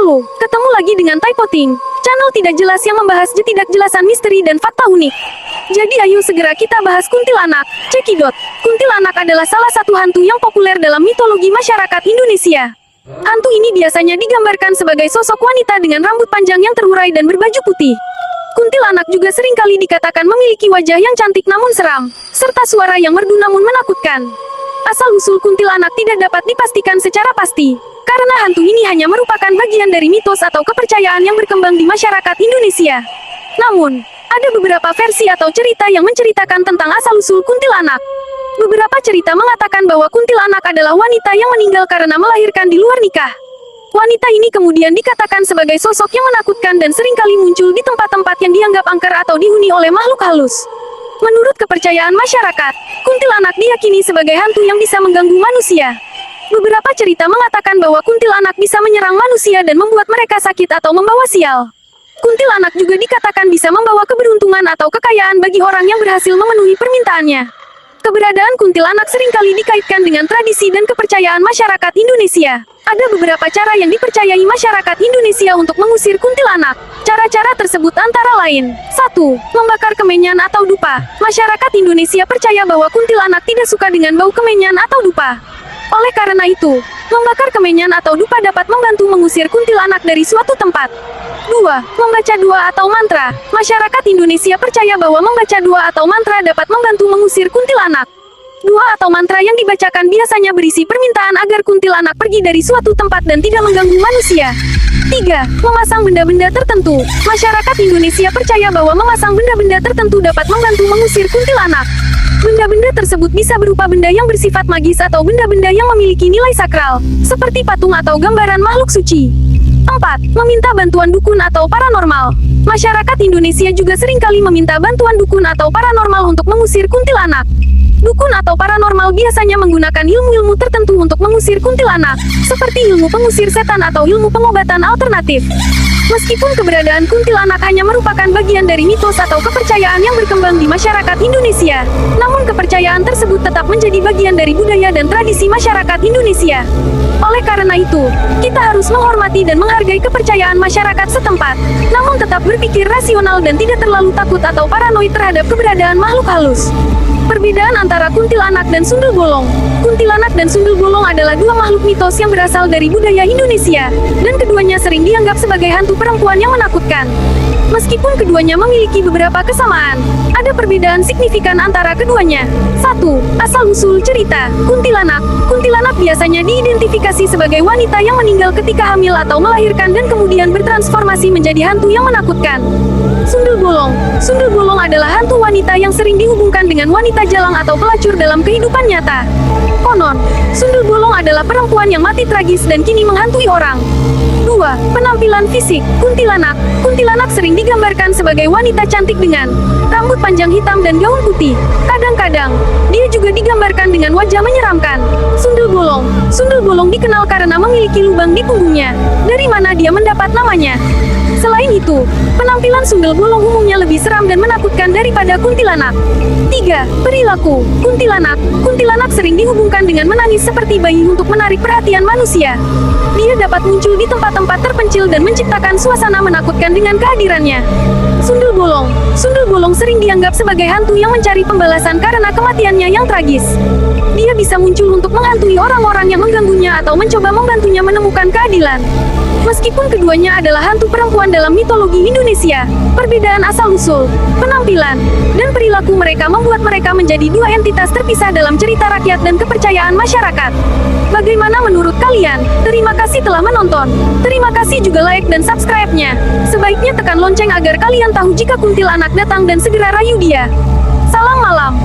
Halo, ketemu lagi dengan Typoting, channel tidak jelas yang membahas ketidakjelasan misteri dan fakta unik. Jadi ayo segera kita bahas kuntilanak. Cekidot, kuntilanak adalah salah satu hantu yang populer dalam mitologi masyarakat Indonesia. Hantu ini biasanya digambarkan sebagai sosok wanita dengan rambut panjang yang terurai dan berbaju putih. Kuntilanak juga seringkali dikatakan memiliki wajah yang cantik namun seram, serta suara yang merdu namun menakutkan. Asal-usul kuntilanak tidak dapat dipastikan secara pasti, karena hantu ini hanya merupakan bagian dari mitos atau kepercayaan yang berkembang di masyarakat Indonesia. Namun, ada beberapa versi atau cerita yang menceritakan tentang asal-usul kuntilanak. Beberapa cerita mengatakan bahwa kuntilanak adalah wanita yang meninggal karena melahirkan di luar nikah. Wanita ini kemudian dikatakan sebagai sosok yang menakutkan dan seringkali muncul di tempat-tempat yang dianggap angker atau dihuni oleh makhluk halus. Menurut kepercayaan masyarakat, kuntilanak diyakini sebagai hantu yang bisa mengganggu manusia. Beberapa cerita mengatakan bahwa kuntilanak bisa menyerang manusia dan membuat mereka sakit atau membawa sial. Kuntilanak juga dikatakan bisa membawa keberuntungan atau kekayaan bagi orang yang berhasil memenuhi permintaannya. Keberadaan kuntilanak seringkali dikaitkan dengan tradisi dan kepercayaan masyarakat Indonesia. Ada beberapa cara yang dipercayai masyarakat Indonesia untuk mengusir kuntilanak. Cara-cara tersebut antara lain: 1. Membakar kemenyan atau dupa. Masyarakat Indonesia percaya bahwa kuntilanak tidak suka dengan bau kemenyan atau dupa. Oleh karena itu, membakar kemenyan atau dupa dapat membantu mengusir kuntilanak dari suatu tempat. 2. Membaca doa atau mantra. Masyarakat Indonesia percaya bahwa membaca doa atau mantra dapat membantu mengusir kuntilanak. Doa atau mantra yang dibacakan biasanya berisi permintaan agar kuntilanak pergi dari suatu tempat dan tidak mengganggu manusia. 3. Memasang benda-benda tertentu. Masyarakat Indonesia percaya bahwa memasang benda-benda tertentu dapat membantu mengusir kuntilanak. Benda-benda tersebut bisa berupa benda yang bersifat magis atau benda-benda yang memiliki nilai sakral, seperti patung atau gambaran makhluk suci. 4. Meminta bantuan dukun atau paranormal. Masyarakat Indonesia juga seringkali meminta bantuan dukun atau paranormal untuk mengusir kuntilanak. Dukun atau paranormal biasanya menggunakan ilmu-ilmu tertentu untuk mengusir kuntilanak, seperti ilmu pengusir setan atau ilmu pengobatan alternatif. Meskipun keberadaan kuntilanak hanya merupakan bagian dari mitos atau kepercayaan yang berkembang di masyarakat Indonesia, namun kepercayaan tersebut tetap menjadi bagian dari budaya dan tradisi masyarakat Indonesia. Oleh karena itu, kita harus menghormati dan menghargai kepercayaan masyarakat setempat, namun tetap berpikir rasional dan tidak terlalu takut atau paranoid terhadap keberadaan makhluk halus. Perbedaan antara kuntilanak dan sundel bolong. Kuntilanak dan sundel bolong adalah dua makhluk mitos yang berasal dari budaya Indonesia, dan keduanya sering dianggap sebagai hantu perempuan yang menakutkan. Meskipun keduanya memiliki beberapa kesamaan, ada perbedaan signifikan antara keduanya. 1. Asal-usul cerita. Kuntilanak. Kuntilanak biasanya diidentifikasi sebagai wanita yang meninggal ketika hamil atau melahirkan dan kemudian bertransformasi menjadi hantu yang menakutkan. Sundel bolong. Sundel bolong adalah hantu wanita yang sering dihubungkan dengan wanita jalang atau pelacur dalam kehidupan nyata. Konon, sundel bolong adalah perempuan yang mati tragis dan kini menghantui orang. 2. Penampilan fisik. Kuntilanak. Kuntilanak sering digambarkan sebagai wanita cantik dengan rambut panjang hitam dan gaun putih. Kadang-kadang, dia juga digambarkan dengan wajah menyeramkan. Sundel bolong. Sundel bolong dikenal karena memiliki lubang di punggungnya, dari mana dia mendapat namanya. Selain itu, penampilan sundel bolong umumnya lebih seram dan menakutkan daripada kuntilanak. 3. Perilaku. Kuntilanak. Kuntilanak sering dihubungkan dengan menangis seperti bayi untuk menarik perhatian manusia. Dia dapat muncul di tempat-tempat terpencil dan menciptakan suasana menakutkan dengan kehadirannya. Sundel bolong. Sundel bolong sering dianggap sebagai hantu yang mencari pembalasan karena kematiannya yang tragis. Dia bisa muncul untuk menghantui orang-orang yang mengganggunya atau mencoba membantunya menemukan keadilan. Meskipun keduanya adalah hantu perempuan dalam mitologi Indonesia, perbedaan asal-usul, penampilan, dan perilaku mereka membuat mereka menjadi dua entitas terpisah dalam cerita rakyat dan kepercayaan masyarakat. Bagaimana menurut kalian? Terima kasih telah menonton. Terima kasih juga like dan subscribe-nya. Sebaiknya tekan lonceng agar kalian tahu jika kuntilanak datang dan segera rayu dia. Salam malam.